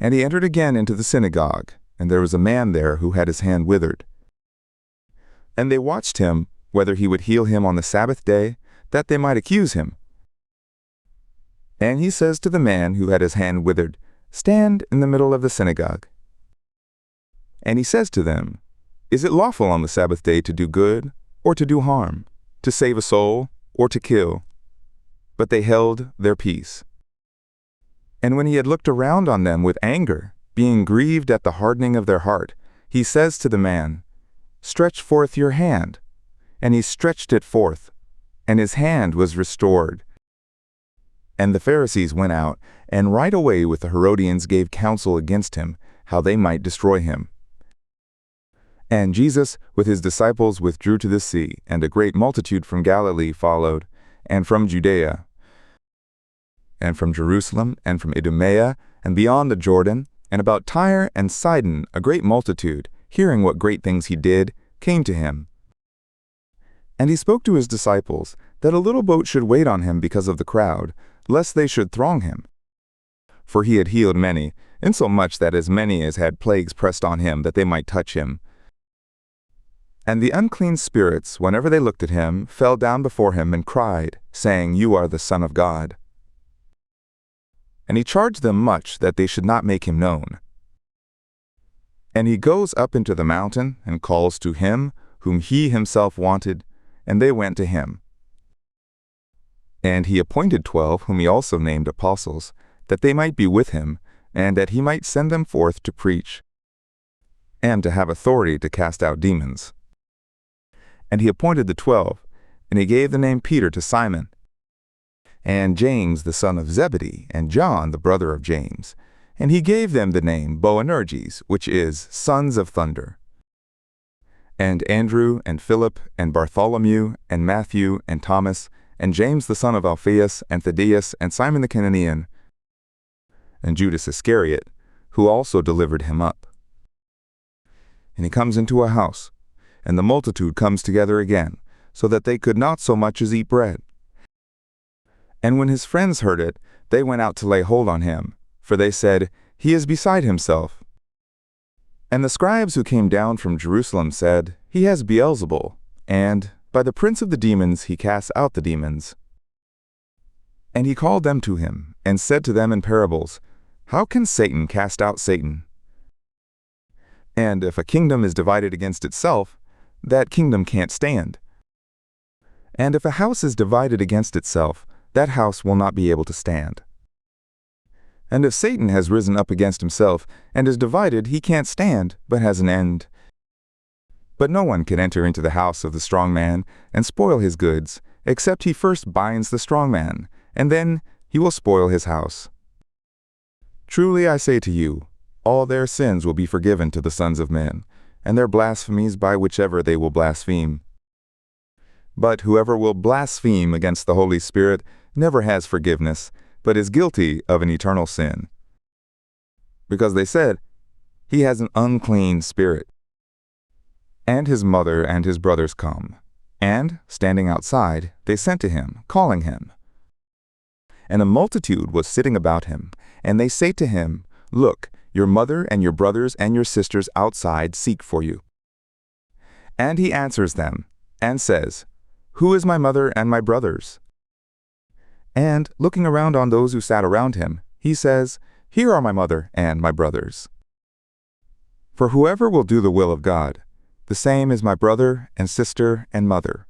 And he entered again into the synagogue, and there was a man there who had his hand withered. And they watched him, whether he would heal him on the Sabbath day, that they might accuse him. And he says to the man who had his hand withered, Stand in the middle of the synagogue. And he says to them, Is it lawful on the Sabbath day to do good, or to do harm, to save a soul, or to kill? But they held their peace. And when he had looked around on them with anger, being grieved at the hardening of their heart, he says to the man, Stretch forth your hand. And he stretched it forth, and his hand was restored. And the Pharisees went out, and right away with the Herodians gave counsel against him, how they might destroy him. And Jesus with his disciples withdrew to the sea, and a great multitude from Galilee followed, and from Judea, and from Jerusalem, and from Idumea, and beyond the Jordan, and about Tyre and Sidon a great multitude, hearing what great things he did, came to him. And he spoke to his disciples, that a little boat should wait on him because of the crowd, lest they should throng him. For he had healed many, insomuch that as many as had plagues pressed on him that they might touch him. And the unclean spirits, whenever they looked at him, fell down before him and cried, saying, You are the Son of God. And he charged them much that they should not make him known. And he goes up into the mountain, and calls to him whom he himself wanted, and they went to him. And he appointed 12, whom he also named apostles, that they might be with him, and that he might send them forth to preach, and to have authority to cast out demons. And he appointed the 12, and he gave the name Peter to Simon, and James the son of Zebedee, and John the brother of James. And he gave them the name Boanerges, which is, Sons of Thunder. And Andrew, and Philip, and Bartholomew, and Matthew, and Thomas, and James the son of Alphaeus, and Thaddeus, and Simon the Cananean, and Judas Iscariot, who also delivered him up. And he comes into a house, and the multitude comes together again, so that they could not so much as eat bread. And when his friends heard it, they went out to lay hold on him, for they said, He is beside himself. And the scribes who came down from Jerusalem said, He has Beelzebul, and by the prince of the demons he casts out the demons. And he called them to him, and said to them in parables, How can Satan cast out Satan? And if a kingdom is divided against itself, that kingdom can't stand. And if a house is divided against itself, that house will not be able to stand. And if Satan has risen up against himself, and is divided, he can't stand, but has an end. But no one can enter into the house of the strong man, and spoil his goods, except he first binds the strong man, and then he will spoil his house. Truly I say to you, all their sins will be forgiven to the sons of men, and their blasphemies by whichever they will blaspheme. But whoever will blaspheme against the Holy Spirit never has forgiveness, but is guilty of an eternal sin. Because they said, He has an unclean spirit. And his mother and his brothers come, and, standing outside, they sent to him, calling him. And a multitude was sitting about him, and they say to him, Look, your mother and your brothers and your sisters outside seek for you. And he answers them, and says, Who is my mother and my brothers? And, looking around on those who sat around him, he says, Here are my mother and my brothers. For whoever will do the will of God, the same is my brother and sister and mother.